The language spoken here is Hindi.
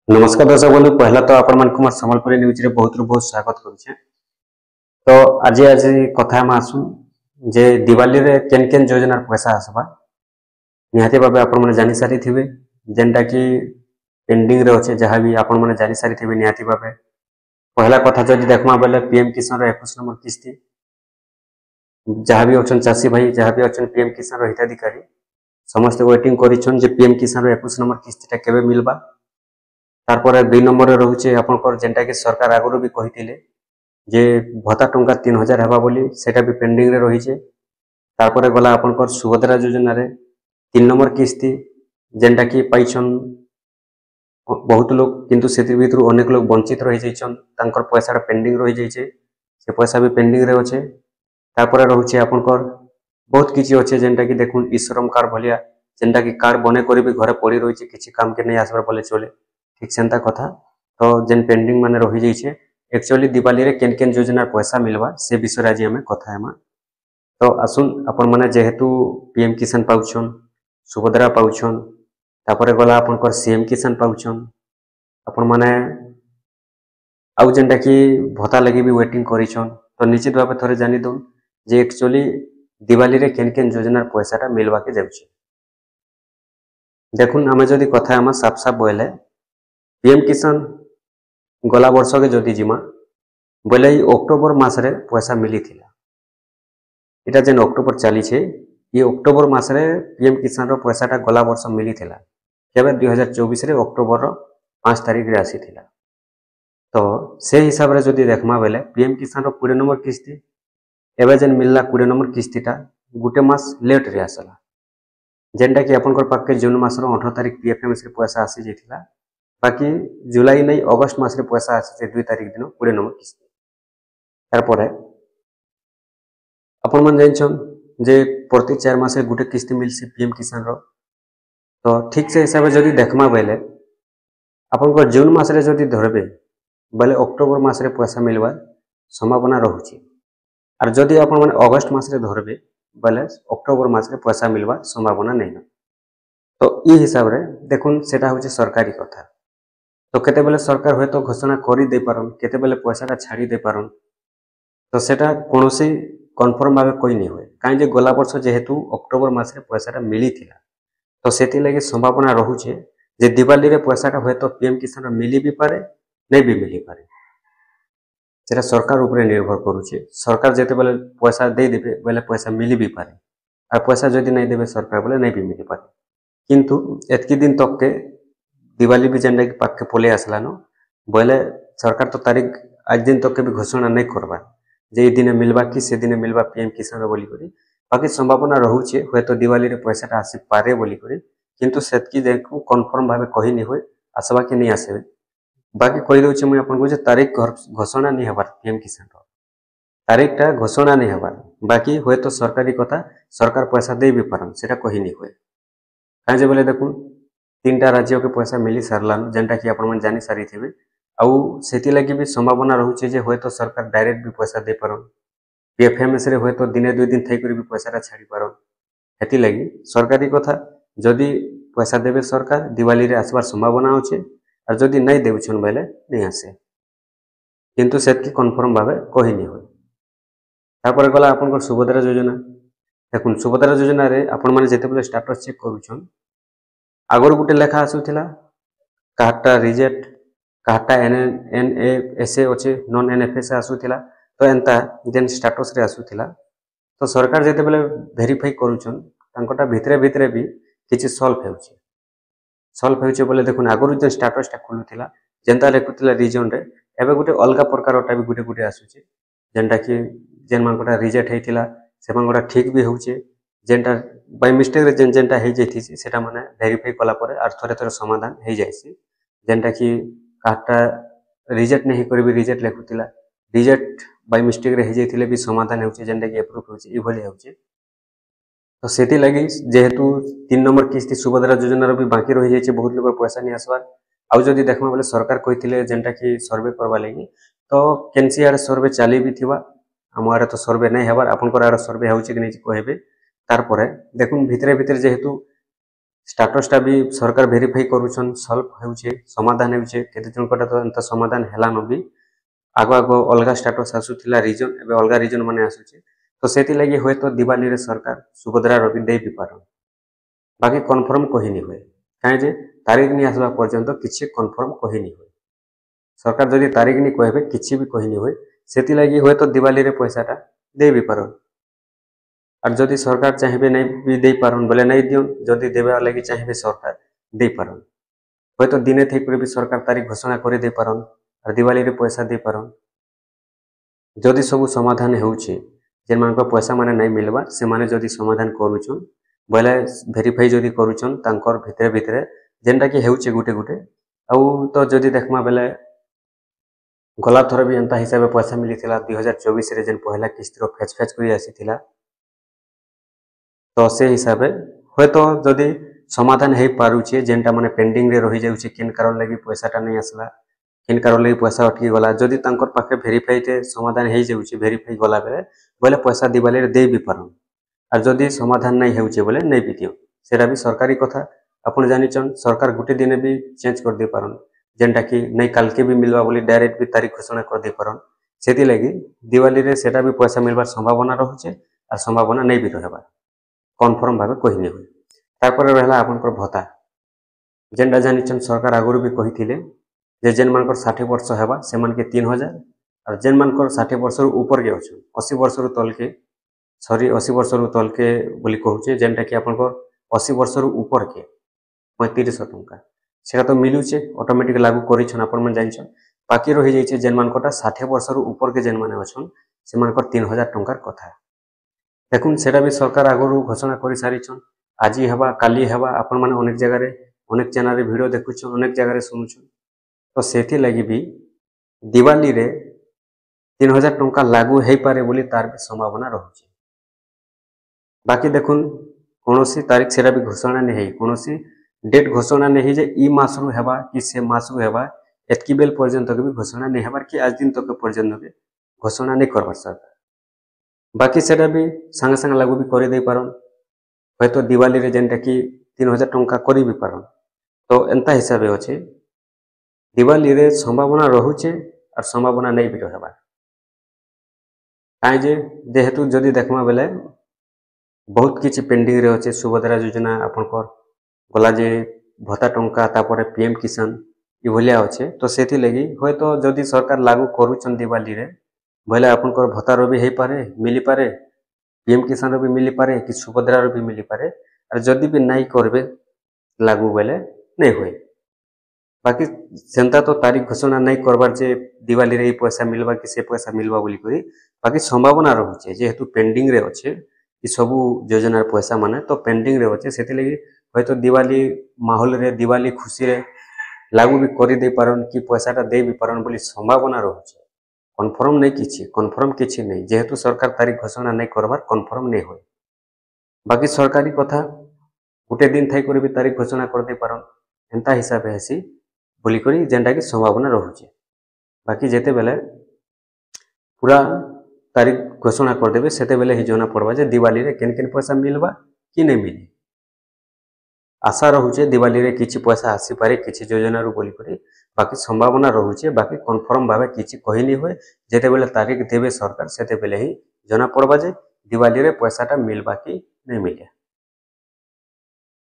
नमस्कार दर्शक बंधु पहला तो आपण मान कुमार संबलपुरी न्यूज रे बहुत बहुत स्वागत करूछे। तो आज कथा हम आसु जे दिवाली रे केन केन योजना पैसा आसबा निहाती भाबे आपण माने जानि सारी थिबे जेंटा कि पेंडिंग रे अछि जहां भी आपण माने जानि सारी थिबे निहाती भाबे पहला कथा जदि देखमा बेले पीएम किसान रो 21 नंबर किस्ती जहां भी अछन चासी भाई जहां भी अछन पीएम किसान रो हिताधिकारी समस्त वेटिंग करिछन जे पीएम किसान रो 21 नंबर किस्तीटा केबे मिलबा। तारपर 2 नंबर रे रहउचे आपनकर जेंटा कि सरकार आगरो भी कहिथिले जे भत्ता टंका 3000 हेबा बोली सेटा भी पेंडिंग रे रहिছে। तारपर गला आपनकर सुभद्रा योजना रे 3 नंबर किस्ती जेंटा कि पाइछन बहुत लोग किंतु सेतिर भीतर अनेक लोग वंचित रहि जाइछन तांकर पैसा पेंडिंग रहि जाइछे से पैसा भी पेंडिंग रे अछि। तारपर रहउचे आपनकर बहुत किछि अछि जेंटा कि देखुन ईश्रम कार्ड भलिया जेंटा कि कार्ड बने करी भी घरे पड़ी रहिছে किछि काम के नै आसबार बोले चले ठीक सेंता कथा। तो जेन पेंडिंग माने रहि जाइछे एक्चुअली दिवाली रे केन केन योजना पैसा मिलवा से विषय आज हमें कथा हेमा। तो आसुन अपन माने जेहेतु पीएम किसान पाउछन सुभद्रा पाउछन तापरे गला आपनकर सीएम किसान पाउछन अपन माने आउ जेंटा कि भत्ता लगी भी वेटिंग करिछन तो निश्चित भाबे थरे जानि दउन जे एक्चुअली दिवाली रे केन केन योजना पैसाटा मिलवा के जाउछे। देखुन हमें जदि कथा हम साफ साफ बोले पीएम किसान गला वर्ष के जदि जिमा बोले अक्टोबर मास रे पैसा मिली थिला इटा जेन अक्टोबर चली छे ये अक्टोबर मास रे पीएम किसान रो पैसाटा गला वर्ष मिली थिला केबे 2024 रे अक्टोबर रो 5 तारिख रे आसी थिला। तो से हिसाब रे जदि देखमा बेले पीएम किसान रो 20 नंबर किस्ती एबे जेन मिलला 20 नंबर किस्तीटा गुटे मास लेट रे आसला जेनटा कि आपनकर पाके जून मास रो 18 तारिख पीएफएमएस रे पैसा आसी जेथिला बाकी जुलाई नहीं अगस्त मास रे पैसा आसी 2 तारिख दिन 20 नंबर किस्ती। तारपरे अपन मन जानछन जे प्रति 4 मासे गुटे किस्ती मिलसी पीएम किसान रो। तो ठीक से हिसाब जदि देखमा बेले आपनकर जून मास रे जदि धरबे बेले अक्टोबर मास रे पैसा मिलवा संभावना रहउची और जदि अपन मन अगस्त मास रे धरबे बेले अक्टोबर मास रे पैसा मिलवा संभावना नहीं। तो ई हिसाब रे देखुन सेटा होची सरकारी कथा। तो केते बेले सरकार होय तो घोषणा करी दे पारन केते बेले पैसाटा छाड़ी दे पारन तो सेटा कोनोसी कन्फर्म भाबे कोई नहीं होय काई जे गला वर्ष जेहेतु अक्टोबर मास रे पैसाटा मिली थिला तो सेति लागि संभावना रहउचे जे दिवाली रे पैसाटा होय तो पीएम किसान मिली भी पारे नै भी मिली पारे सेटा सरकार ऊपर निर्भर करूचे। सरकार जेते बेले पैसा दे देबे बेले पैसा मिली भी पारे और पैसा जदि नै देबे सरकार बोले नै भी मिली पारे किंतु एतकी दिन तक के दिवाली भी जेंडा के पाके पोले आसला न बोले सरकार तो तारीख आज दिन तक के भी घोषणा नहीं करबा जे दिन मिलबा कि से दिन मिलबा पीएम किसान बोली करी बाकी संभावना रहउचे होय तो दिवाली रे पैसाटा आसी पारे बोली करी किंतु सेतकी देखु कन्फर्म भाबे कहि नि होय आसबा कि नहीं आसे बाकी कहि दउचे मैं आपन को जे तारीख घोषणा नहीं हबार पीएम किसान रो तारीखटा घोषणा नहीं हबार बाकी होय तो सरकारी कथा सरकार पैसा दे भी पारन सेटा कहि नि होय काहे जे बोले देखु 3टा राज्य के पैसा मिली सारलान जेंटा कि आपण मन जानि सारी थिबे आउ सेति लागि भी संभावना रहउचे जे होय तो सरकार डायरेक्ट भी पैसा दे पारन पीएफएमएस रे होय तो दिने 2 दिन थई करी भी पैसाटा छाड़ी पारन हेति लागि सरकारी कथा जदि पैसा देबे सरकार दिवाली रे आसबार संभावना होचे और जदि नै देउछन बेले नै आसे किंतु सेति कन्फर्म भाबे कहि नि होय। तापर गला आपनकर सुभद्रा योजना देखुन सुभद्रा योजना रे आपण माने जेते बेले स्टेटस चेक करूछन आगर गुटे लेखा आसुथिला काटा रिजेक्ट काटा एनएफएसए अछि नॉन एनएफएसए आसुथिला तो एंता जेन स्टेटस रे आसुथिला तो सरकार जेते बेले वेरीफाई करूछन तांकोटा भितरे भितरे भी किछि सॉल्व हेउचे बोले देखुन आगरु जे स्टेटस टा खुलुथिला जेंता लेखुथिला रीजन रे एबे गुटे अलगा प्रकारटा भी गुटे गुटे आसुचे जेंटा कि जेन मानकोटा रिजेक्ट हेतिला से मानकोटा ठीक भी होउचे जेंटा बाय मिस्टेक रे जेंटा हे जेथिसी सेटा माने वेरीफाई कला परे आर थरे थरे समाधान हे जायसी जेंटा कि काटा रिजेक्ट नहीं करबी रिजेक्ट लेखुथिला रिजेक्ट बाय मिस्टेक रे हे जेथिले भी समाधान हेउचे जेंटा कि अप्रूव होउचे ई भली हेउचे। तो सेति लागि जेहेतु 3 नंबर किस्ती सुभद्रा योजना रो भी बाकी रहि जायचे बहुत लोग पैसा नहीं आसबार आउ जदि देखमा बेले सरकार कहिथिले जेंटा कि सर्वे करबा लागि तो केनसीआर सर्वे चाली भी थिबा हमारे तो सर्वे नहीं हेबार आपनकर आर सर्वे हेउचे कि नहीं कहबे तारपरे देखुन भितरे भितरे जेहेतु स्टाटसटा भी सरकार भेरीफाई करूछन सॉल्व होउछे समाधान होउछे केते जनकटा तो एंता समाधान हेलान भी आगो आगो अलगा स्टाटस आसुथिला रीजन एबे अलगा रीजन माने आसुछे तो सेति लागि होय तो दिवाली रे सरकार सुभद्रा रवि दे भी पारन बाकी कन्फर्म कहि नि होय काहे जे तारीख नि आसबा पर्यंत किछि कन्फर्म कहि नि होय सरकार जदि तारीख नि कहबे किछि भी कहि नि होय सेति लागि होय तो दिवाली रे पैसाटा दे भी पारन और जदि सरकार चाहिए नहीं भी दे पारन बोले नहीं दियन जदि देबा लागि चाहिए सरकार दे पारन होय तो दिने थई भी सरकार तारीख घोषणा कर दे पारन और दिवाली रे पैसा दे पारन जदि सब समाधान होउछे जेन मान को पैसा माने नहीं मिलबा से माने जदि समाधान करूछन बोले वेरीफाई जदि करूछन तांकर भितरे भितरे जेनटा कि हेउछे गुटे गुटे आउ तो जदि देखमा बेले गला थर भी एंता हिसाब पैसा मिली 2024 रे जेन पहला किस्त रो फेच फेच करी आसीथिला तो से हिसाब हे तो जदि समाधान हो पारुछे जेनटा माने पेंडिंग रे रही जाउछे किन कारण लागि पैसाटा नहीं आसला किन कारण लागि पैसा अटकी गला जदि तांकर पाखे वेरीफाई ते समाधान हो जाउछे वेरीफाई गला बेले बोले पैसा दिवाली रे दे भी पारन और जदि समाधान नहीं होउछे बोले नहीं भी दियो सेरा भी सरकारी कथा अपन जानिचन सरकार गुटे दिन भी चेंज कर दे पारन जेनटा कि नहीं काल के भी मिलवा बोली डायरेक्ट भी तारीख घोषणा कर दे पारन सेति लागि दिवाली रे सेटा भी पैसा मिलबार संभावना रहउछे और संभावना नहीं भी रहबा कन्फर्म भाव कहि नि होय तापर रहला आपनकर भत्ता जेनटा जानिचन सरकार आगुरु भी कहिथिले जे जेन मानकर 60 वर्ष हेबा से मान के 3000 और जेन मानकर 60 वर्ष रु ऊपर के अछि 80 वर्ष रु तल के सॉरी 80 वर्ष रु तल के बोली कहउछे जेनटा कि आपनकर 80 वर्ष रु ऊपर के 3500 टंका सेटा तो मिलुछे ऑटोमेटिक लागू करिछन आपन मन जानिछन बाकी रहि जाइछे जेन मानकटा 60 वर्ष रु ऊपर के जेन माने अछन से मानकर 3000 टंकार कथा देखुन सेटा भी सरकार आगुरु घोषणा कर सारिछन आज हेबा काली हेबा आपण माने अनेक जगह रे अनेक चैनल रे वीडियो देखुछन अनेक जगह रे सुनुछन तो सेथि लागि भी दिवाली रे 3000 टंका लागू हे पारे बोली तार भी संभावना रहउछे बाकी देखुन कोनोसी तारीख सेरा भी घोषणा नहीं है कोनोसी डेट घोषणा नहीं जे ई मास रु हेबा कि से मास रु हेबा एतकी बेल पर्यंत भी घोषणा नहीं हेबार कि आज दिन तक पर्यंत भी घोषणा नहीं करबार सरकार बाकी सेटा भी संगे संगे लागू भी कर दे पारन होय तो दिवाली रे जेनटा कि 3000 टंका करी भी पारन तो एंता हिसाब अछि दिवाली रे संभावना रहउछे और संभावना नहीं भी रहबा काहे जे जेहेतु जदि देखमा बेले बहुत किछि पेंडिंग रे अछि सुभद्रा योजना आपनकर गला जे भत्ता टंका तापर पीएम किसान इ भलिया अछि तो सेति लागि होय तो जदि सरकार लागू करूछन दिवाली रे बोले आपनकर भत्ता रो भी हे पारे मिली पारे पीएम किसान रो भी मिली पारे कि सुभद्रा रो भी मिली पारे और जदि भी नहीं करबे लागू बोले नहीं होय बाकी सेंता तो तारीख घोषणा नहीं करबार जे दिवाली रे पैसा मिलबा कि से पैसा मिलबा बोली करी बाकी संभावना रहउछे जेहेतु पेंडिंग रे अछि इ सब योजना रे पैसा माने तो पेंडिंग रे अछि सेति लागि होय तो दिवाली माहौल रे दिवाली खुशी रे लागू भी करि दे पारन कि पैसाटा दे भी पारन बोली संभावना रहउछे कन्फर्म किछि नहीं जेहेतु सरकार तारीख घोषणा नहीं करबार कन्फर्म नहीं होय बाकी सरकारी कथा गुटे दिन थाई कर भी तारीख घोषणा कर दे पारन एंता हिसाब हेसी बोली करी जेनटा कि संभावना रहउछे बाकी जेते बेले पूरा तारीख घोषणा कर देबे सेते बेले ही जना पड़बा जे दिवाली रे केन केन पैसा मिलबा कि नहीं मिली आशा रहउछे दिवाली रे किछि पैसा आसी पारे किछि योजना रु बोली करी बाकी संभावना रहउछे बाकी कन्फर्म भाबे किछि कहि नि होय जेते बेले तारीख देबे सरकार सेते बेले ही जना पड़बा जे दिवाली रे पैसाटा मिलबा कि नहीं मिले।